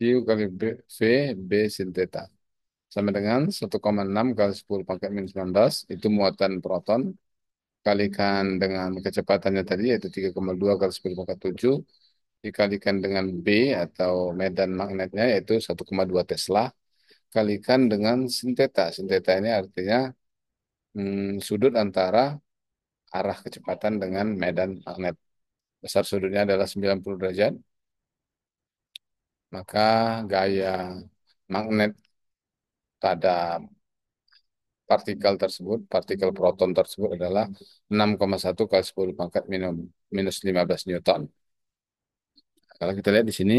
Q kali B, V, B sin theta. Sama dengan 1,6 kali 10 pangkat minus 19. Itu muatan proton. Kalikan dengan kecepatannya tadi, yaitu 3,2 kali 10 pangkat 7. Dikalikan dengan B atau medan magnetnya, yaitu 1,2 Tesla. Kalikan dengan sin theta. Sin theta ini artinya sudut antara arah kecepatan dengan medan magnet. Besar sudutnya adalah 90 derajat, maka gaya magnet pada partikel proton tersebut adalah 6,1 kali 10 pangkat minus 15 Newton. Kalau kita lihat di sini,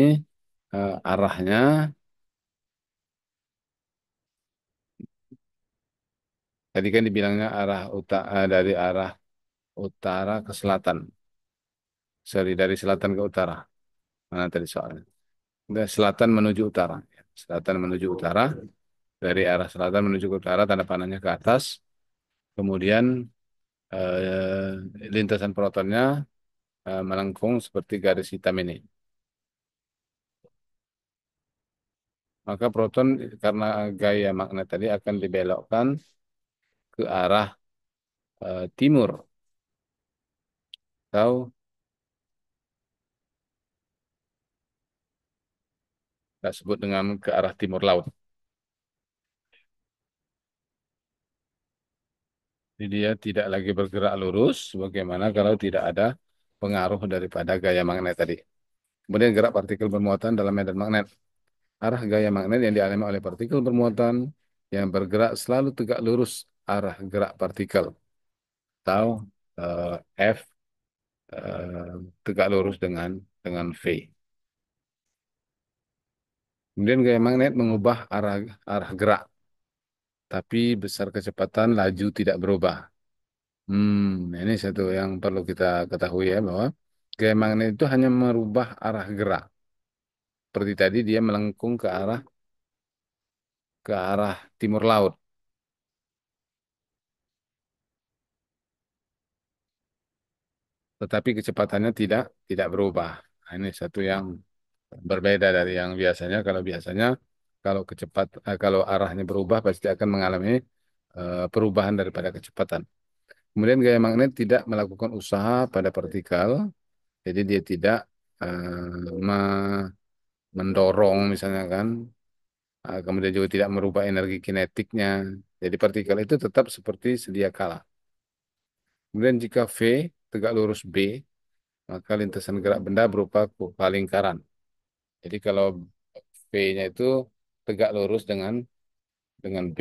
arahnya tadi kan dibilangnya dari arah utara ke selatan. Sorry, dari selatan ke utara. Mana tadi soalnya? Dari selatan menuju utara. Selatan menuju utara. Dari arah selatan menuju ke utara, tanda panahnya ke atas. Kemudian lintasan protonnya melengkung seperti garis hitam ini. Maka proton karena gaya magnet tadi akan dibelokkan ke arah timur atau kita sebut dengan ke arah timur laut. Jadi dia tidak lagi bergerak lurus, bagaimana kalau tidak ada pengaruh daripada gaya magnet tadi. Kemudian gerak partikel bermuatan dalam medan magnet. Arah gaya magnet yang dialami oleh partikel bermuatan yang bergerak selalu tegak lurus arah gerak partikel atau F eh, tegak lurus dengan V. Kemudian gaya magnet mengubah arah arah gerak, tapi besar kecepatan laju tidak berubah. Ini satu yang perlu kita ketahui ya bahwa gaya magnet itu hanya merubah arah gerak. Seperti tadi dia melengkung ke arah timur laut, tetapi kecepatannya tidak berubah. Nah, ini satu yang berbeda dari yang biasanya. Kalau arahnya berubah pasti akan mengalami perubahan daripada kecepatan. Kemudian gaya magnet tidak melakukan usaha pada partikel, jadi dia tidak mendorong misalnya kan. Kemudian juga tidak merubah energi kinetiknya. Jadi partikel itu tetap seperti sedia kala. Kemudian jika V tegak lurus B, maka lintasan gerak benda berupa kurva lingkaran. Jadi kalau V-nya itu tegak lurus dengan B,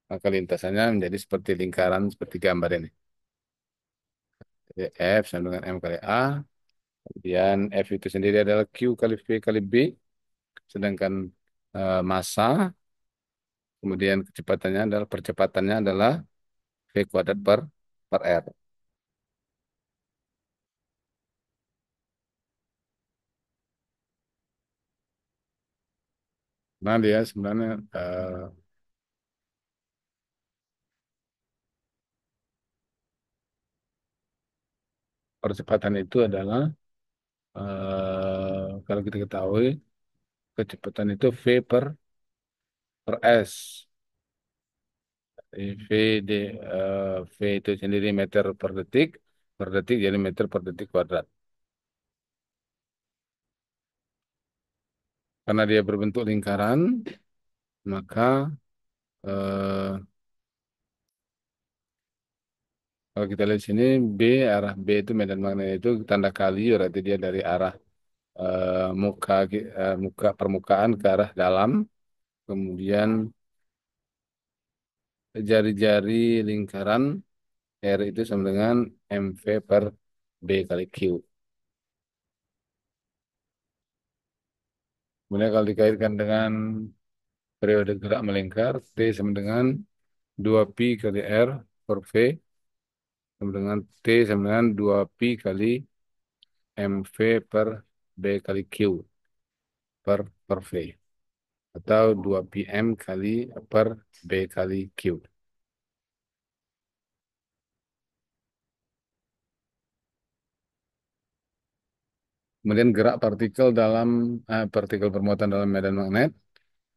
maka lintasannya menjadi seperti lingkaran seperti gambar ini. Jadi F sama dengan M kali A, kemudian F itu sendiri adalah Q kali V kali B, sedangkan massa, kemudian percepatannya adalah V kuadrat per R. Nah dia sebenarnya percepatan itu adalah kalau kita ketahui kecepatan itu V per S. V di V itu sendiri meter per detik jadi meter per detik kuadrat. Karena dia berbentuk lingkaran, maka eh, kalau kita lihat sini arah B itu medan magnet itu tanda kali berarti dia dari arah muka permukaan ke arah dalam, kemudian jari-jari lingkaran R itu sama dengan MV per B kali Q. Kemudian kalau dikaitkan dengan periode gerak melingkar, T sama dengan 2pi kali R per V, sama dengan T sama dengan 2pi kali MV per B kali Q per V. Atau 2pm kali per B kali Q. Kemudian gerak partikel bermuatan dalam medan magnet.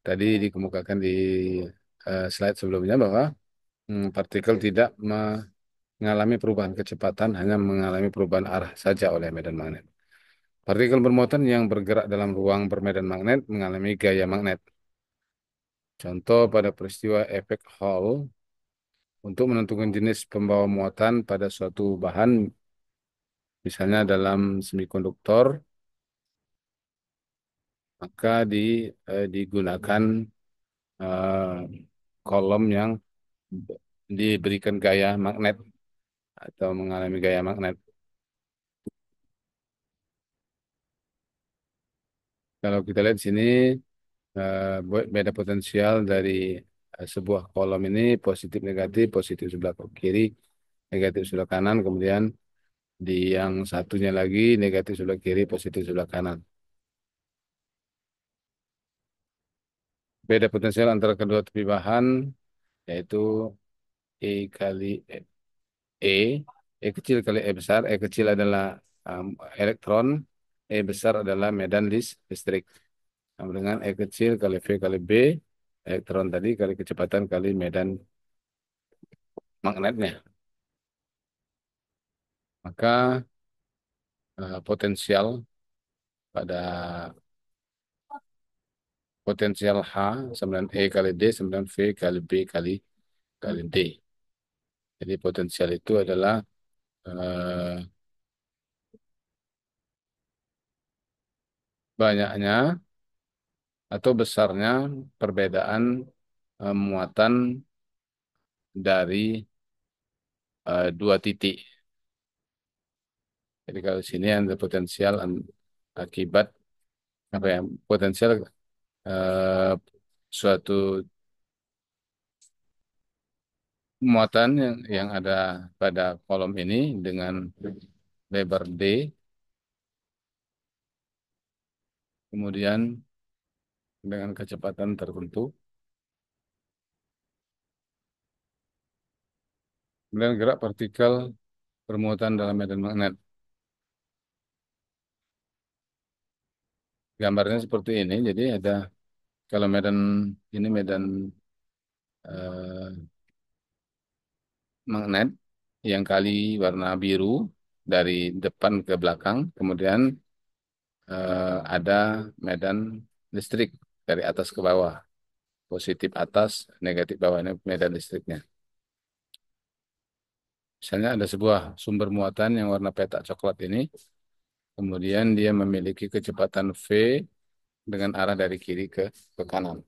Tadi dikemukakan di slide sebelumnya bahwa partikel tidak mengalami perubahan kecepatan, hanya mengalami perubahan arah saja oleh medan magnet. Partikel bermuatan yang bergerak dalam ruang bermedan magnet mengalami gaya magnet. Contoh pada peristiwa efek Hall, untuk menentukan jenis pembawa muatan pada suatu bahan, misalnya dalam semikonduktor, maka digunakan kolom yang diberikan gaya magnet atau mengalami gaya magnet. Kalau kita lihat di sini, beda potensial dari sebuah kolom ini positif sebelah kiri, negatif sebelah kanan, kemudian di yang satunya lagi negatif sebelah kiri, positif sebelah kanan. Beda potensial antara kedua tepi bahan yaitu E kali E, E kecil kali E besar, E kecil adalah um, elektron, E besar adalah medan listrik. Sama dengan E kecil kali V kali B, elektron tadi kali kecepatan kali medan magnetnya. Maka potensial pada potensial H sama dengan E kali D sama dengan V kali B kali D. Jadi potensial itu adalah eh, banyaknya atau besarnya perbedaan muatan dari dua titik. Jadi kalau sini ada potensial akibat apa ya? Potensial eh, suatu muatan yang ada pada kolom ini dengan lebar D, kemudian dengan kecepatan tertentu, kemudian gerak partikel bermuatan dalam medan magnet. Gambarnya seperti ini. Jadi ada kalau medan ini medan eh, magnet yang kali warna biru dari depan ke belakang, kemudian ada medan listrik dari atas ke bawah, positif atas, negatif bawah, ini medan listriknya. Misalnya ada sebuah sumber muatan yang warna petak coklat ini, kemudian dia memiliki kecepatan V dengan arah dari kiri ke kanan.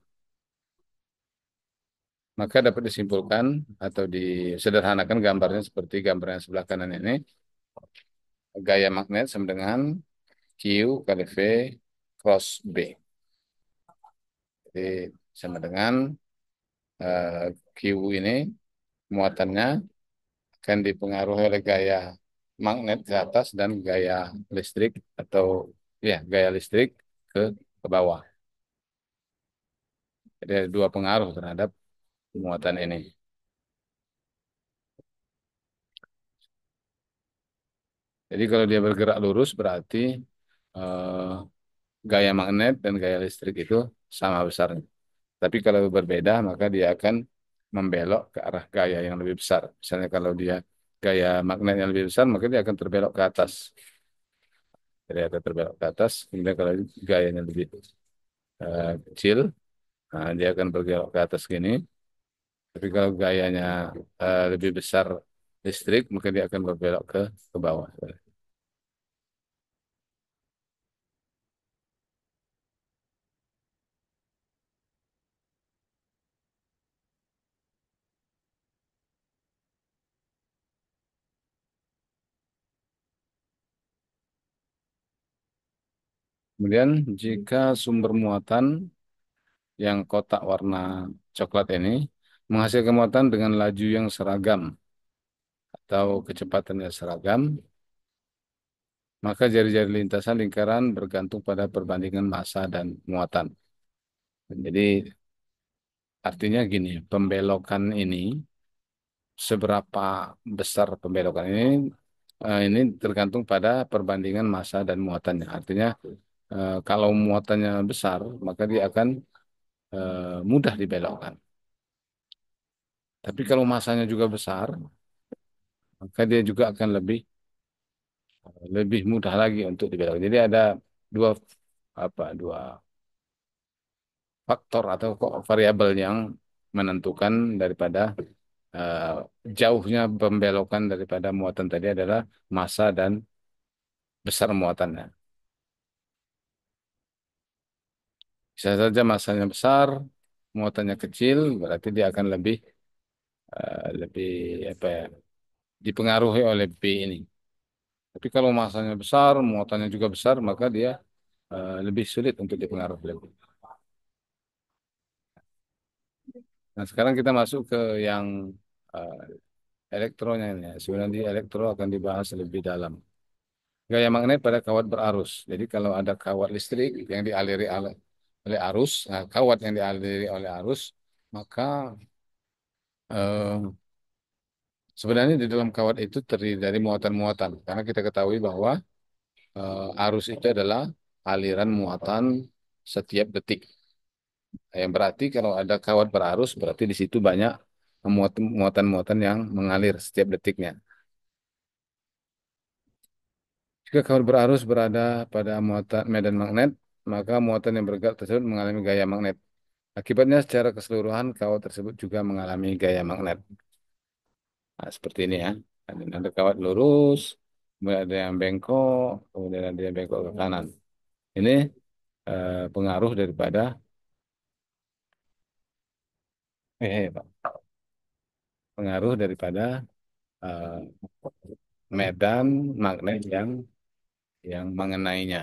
Maka dapat disimpulkan atau disederhanakan gambarnya seperti gambar yang sebelah kanan ini. Gaya magnet sama dengan Q kali V cross B. Jadi sama dengan Q ini muatannya akan dipengaruhi oleh gaya magnet ke atas dan gaya listrik atau ya gaya listrik ke ke bawah. Jadi ada dua pengaruh terhadap muatan ini. Jadi kalau dia bergerak lurus berarti eh, gaya magnet dan gaya listrik itu sama besarnya. Tapi kalau berbeda maka dia akan membelok ke arah gaya yang lebih besar. Misalnya kalau dia gaya magnet yang lebih besar maka dia akan terbelok ke atas. Jadi akan terbelok ke atas. Kemudian kalau gayanya lebih kecil, nah, dia akan bergelok ke atas gini. Tapi kalau gayanya lebih besar listrik, maka dia akan berbelok ke bawah. Kemudian jika sumber muatan yang kotak warna coklat ini menghasilkan muatan dengan laju yang seragam atau kecepatannya seragam, maka jari-jari lintasan lingkaran bergantung pada perbandingan massa dan muatan. Jadi artinya gini, pembelokan ini, seberapa besar pembelokan ini Ini tergantung pada perbandingan massa dan muatannya. Artinya kalau muatannya besar, maka dia akan mudah dibelokkan. Tapi kalau massanya juga besar, maka dia juga akan lebih mudah lagi untuk dibelokkan. Jadi ada dua dua faktor atau variabel yang menentukan daripada eh, jauhnya pembelokan daripada muatan tadi adalah massa dan besar muatannya. Bisa saja massanya besar, muatannya kecil, berarti dia akan lebih apa ya, dipengaruhi oleh B ini. Tapi kalau massanya besar, muatannya juga besar, maka dia lebih sulit untuk dipengaruhi oleh B. Nah, sekarang kita masuk ke yang eh, elektronya ini. Sebenarnya di elektro akan dibahas lebih dalam. Gaya magnet pada kawat berarus. Jadi kalau ada kawat listrik yang dialiri oleh arus, nah, kawat yang dialiri oleh arus, maka eh, sebenarnya di dalam kawat itu terdiri dari muatan-muatan. Karena kita ketahui bahwa arus itu adalah aliran muatan setiap detik. Yang berarti kalau ada kawat berarus, berarti di situ banyak muatan-muatan yang mengalir setiap detiknya. Jika kawat berarus berada pada muatan medan magnet, maka muatan yang bergerak tersebut mengalami gaya magnet. Akibatnya secara keseluruhan kawat tersebut juga mengalami gaya magnet. Nah, seperti ini ya. Ada kawat lurus, kemudian ada yang bengkok, kemudian ada yang bengkok ke kanan. Ini pengaruh daripada Pak. Pengaruh daripada eh, medan magnet yang mengenainya.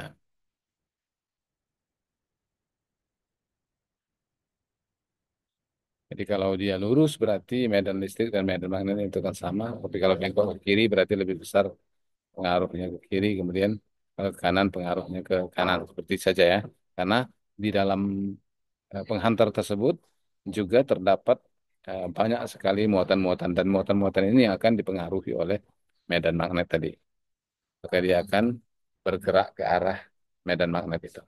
Jadi kalau dia lurus berarti medan listrik dan medan magnet itu kan sama. Tapi kalau bengkok ke kiri berarti lebih besar pengaruhnya ke kiri. Kemudian kalau ke kanan pengaruhnya ke kanan. Seperti saja ya. Karena di dalam penghantar tersebut juga terdapat banyak sekali muatan-muatan. Dan muatan-muatan ini akan dipengaruhi oleh medan magnet tadi. Maka dia akan bergerak ke arah medan magnet itu.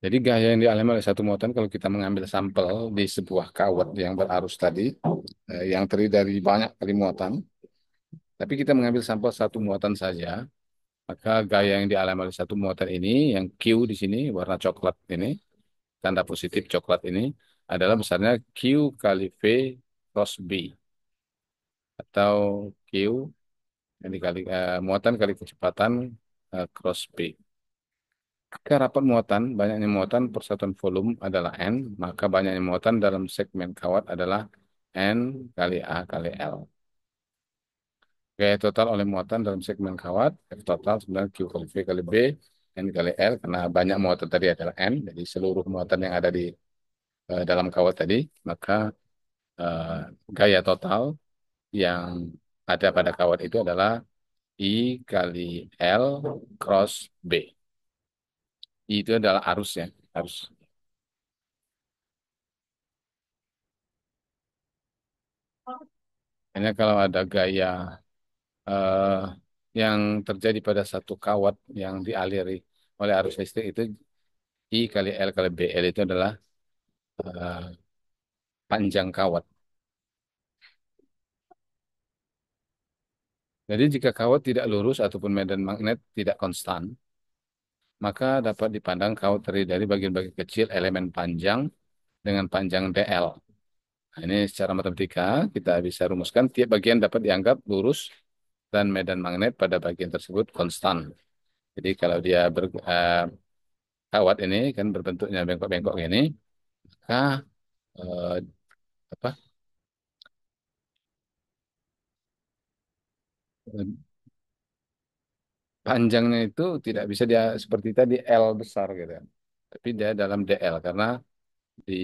Jadi gaya yang dialami oleh satu muatan kalau kita mengambil sampel di sebuah kawat yang berarus tadi, yang terdiri dari banyak kali muatan, tapi kita mengambil sampel satu muatan saja, maka gaya yang dialami oleh satu muatan ini, yang Q di sini, warna coklat ini, tanda positif coklat ini, adalah besarnya Q kali V cross B, atau Q yang dikali, muatan kali kecepatan cross B. Jika rapat muatan, banyaknya muatan persatuan volume adalah N, maka banyaknya muatan dalam segmen kawat adalah N kali A kali L. Gaya total oleh muatan dalam segmen kawat, F total sebenarnya Q kali V kali B, N kali L, karena banyak muatan tadi adalah N, jadi seluruh muatan yang ada di dalam kawat tadi, maka eh, gaya total yang ada pada kawat itu adalah I kali L cross B. I itu adalah arusnya, arus. Hanya kalau ada gaya eh, yang terjadi pada satu kawat yang dialiri oleh arus listrik itu I kali L kali BL itu adalah eh, panjang kawat. Jadi jika kawat tidak lurus ataupun medan magnet tidak konstan, maka dapat dipandang kawat terdiri dari bagian-bagian kecil elemen panjang dengan panjang DL. Nah, ini secara matematika kita bisa rumuskan tiap bagian dapat dianggap lurus dan medan magnet pada bagian tersebut konstan. Jadi kalau dia kawat ini kan berbentuknya bengkok-bengkok ini, maka eh, apa panjangnya itu tidak bisa dia seperti tadi L besar gitu kan. Tapi dia dalam DL karena di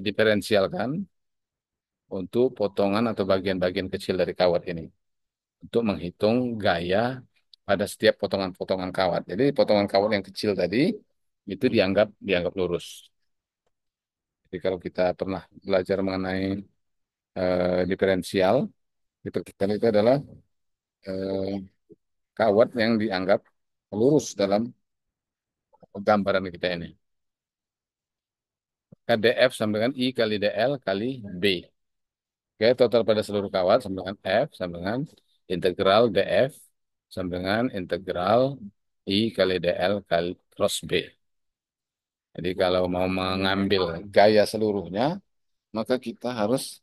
diferensialkan untuk potongan atau bagian-bagian kecil dari kawat ini untuk menghitung gaya pada setiap potongan-potongan kawat. Jadi potongan kawat yang kecil tadi itu dianggap lurus. Jadi kalau kita pernah belajar mengenai diferensial, diperkirakan itu adalah eh, kawat yang dianggap lurus dalam gambaran kita ini. KDF sama dengan I kali DL kali B. Oke, total pada seluruh kawat sama dengan F sama dengan integral DF sama dengan integral I kali DL kali cross B. Jadi kalau mau mengambil gaya seluruhnya, maka kita harus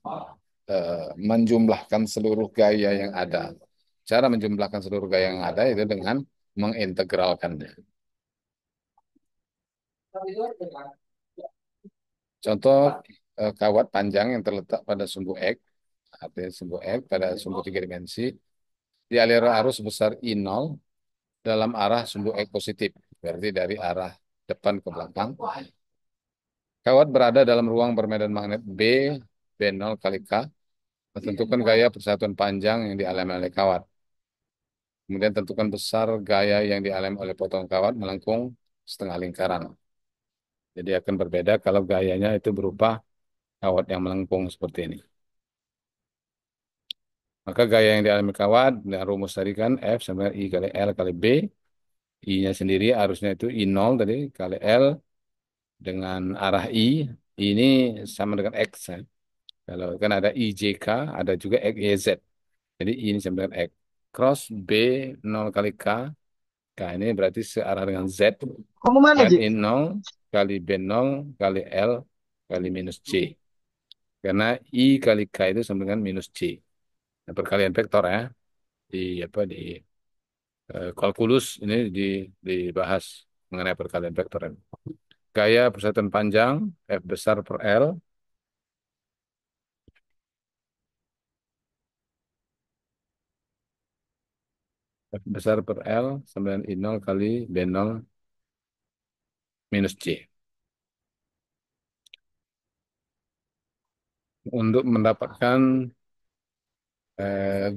menjumlahkan seluruh gaya yang ada. Cara menjumlahkan seluruh gaya yang ada itu dengan mengintegralkannya. Contoh kawat panjang yang terletak pada sumbu X, artinya sumbu X pada sumbu tiga dimensi, dialiri arus sebesar I0 dalam arah sumbu X positif, berarti dari arah depan ke belakang. Kawat berada dalam ruang bermedan magnet B0 kali K. Tentukan gaya persatuan panjang yang dialami oleh kawat. Kemudian tentukan besar gaya yang dialami oleh potongan kawat melengkung setengah lingkaran. Jadi akan berbeda kalau gayanya itu berupa kawat yang melengkung seperti ini. Maka gaya yang dialami kawat, dengan rumus tadi kan F sama I kali L kali B. I-nya sendiri arusnya itu I0 tadi kali L dengan arah I. I ini sama dengan X. Ya. Kalau kan ada IJK, ada juga XYZ. Jadi I ini sama dengan X. Cross B0 kali K. K ini berarti searah dengan Z. Kamu mana, Kan Ji? I0 kali B0 kali L kali minus C. Karena I kali K itu sama dengan minus C. Nah, perkalian vektor ya. Di apa di kalkulus ini dibahas mengenai perkalian vektor ini. Gaya persatuan panjang F besar per L. F besar per L sama dengan I0 kali B0 minus C. Untuk mendapatkan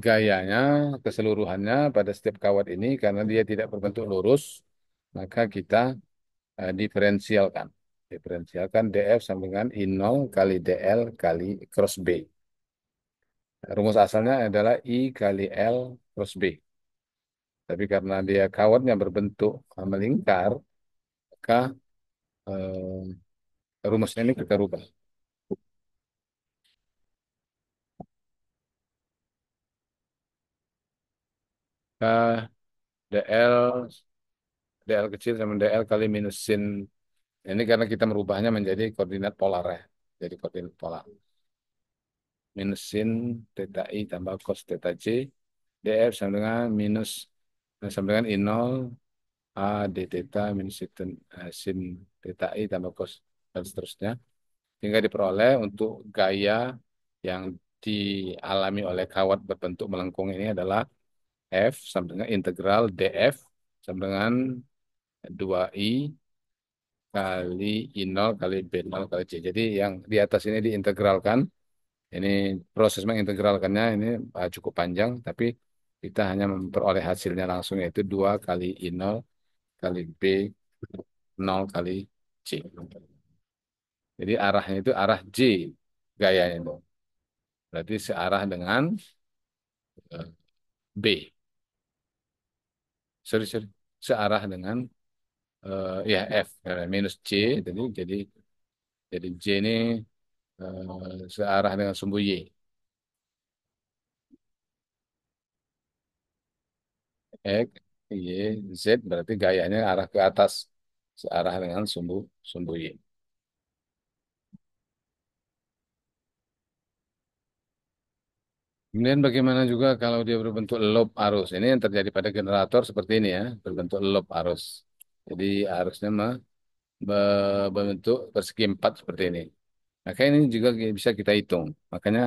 gayanya, keseluruhannya pada setiap kawat ini, karena dia tidak berbentuk lurus, maka kita diferensialkan. Diferensialkan DF sama dengan I0 kali DL kali cross B. Rumus asalnya adalah I kali L cross B. Tapi karena dia kawatnya berbentuk melingkar, maka rumusnya ini kita rubah. K DL DL kecil sama DL kali minus sin. Ini karena kita merubahnya menjadi koordinat polar ya. Jadi koordinat polar. Minus sin theta I tambah cos theta J. DF sama dengan minus sama dengan I0 A d theta minus sin theta I tambah cos dan seterusnya. Hingga diperoleh untuk gaya yang dialami oleh kawat berbentuk melengkung ini adalah F sama dengan integral DF sama dengan 2I kali I0 kali B0 kali C. Jadi yang di atas ini diintegralkan. Ini proses mengintegralkannya ini cukup panjang, tapi kita hanya memperoleh hasilnya langsung yaitu 2 kali I0 kali B0 kali C. Jadi arahnya itu arah J gayanya itu. Berarti searah dengan B. Sorry. Searah dengan ya F minus C. Jadi J ini searah dengan sumbu Y. X, Y, Z berarti gayanya arah ke atas. Searah dengan sumbu sumbu Y. Kemudian bagaimana juga kalau dia berbentuk lob arus. Ini yang terjadi pada generator seperti ini ya, berbentuk lob arus. Jadi arusnya berbentuk persegi empat seperti ini. Maka ini juga bisa kita hitung. Makanya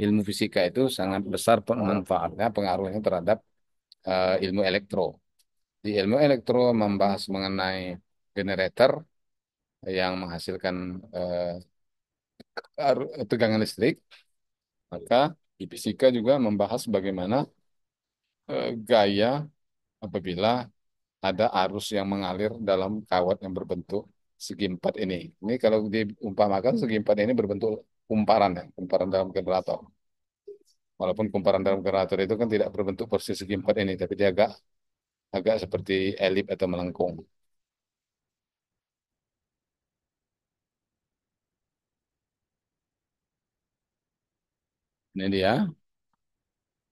ilmu fisika itu sangat besar manfaatnya, pengaruhnya terhadap ilmu elektro. Di ilmu elektro membahas mengenai generator yang menghasilkan tegangan listrik, maka di fisika juga membahas bagaimana gaya apabila ada arus yang mengalir dalam kawat yang berbentuk segi empat ini. Ini kalau diumpamakan segi empat ini berbentuk kumparan ya, kumparan dalam generator. Walaupun kumparan dalam generator itu kan tidak berbentuk persis segi empat ini, tapi dia agak agak seperti elip atau melengkung. Ini dia.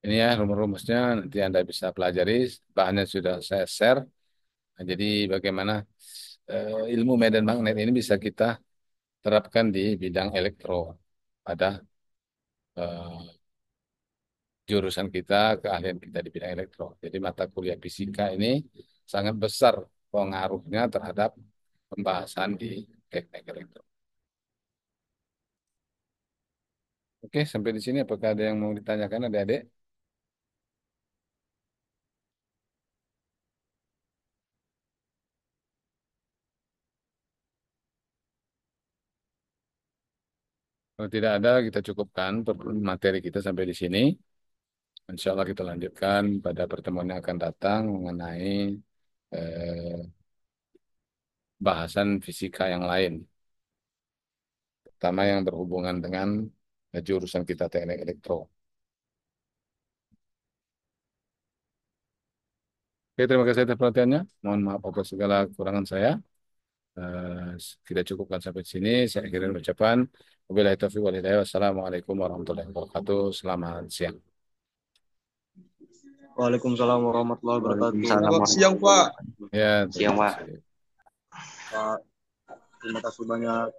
Ini ya rumus-rumusnya nanti Anda bisa pelajari. Bahannya sudah saya share. Nah, jadi bagaimana ilmu medan magnet ini bisa kita terapkan di bidang elektro pada eh, jurusan kita, keahlian kita di bidang elektro. Jadi mata kuliah fisika ini sangat besar pengaruhnya terhadap pembahasan di teknik elektro. Oke, sampai di sini apakah ada yang mau ditanyakan adik-adik? Kalau tidak ada, kita cukupkan materi kita sampai di sini. Insya Allah kita lanjutkan pada pertemuan yang akan datang mengenai eh, bahasan fisika yang lain, terutama yang berhubungan dengan jurusan kita teknik elektro. Oke, terima kasih atas perhatiannya. Mohon maaf atas segala kekurangan saya. Eh, kita cukupkan sampai di sini. Saya akhiri ucapan. Wabillahi taufiq wal hidayah. Wassalamualaikum warahmatullahi wabarakatuh. Selamat siang. Waalaikumsalam warahmatullahi wabarakatuh. Waalaikumsalam Selamat siang, Pak. warahmatullahi Ya, wabarakatuh. terima Siang, Pak. kasih. Pak, terima kasih banyak.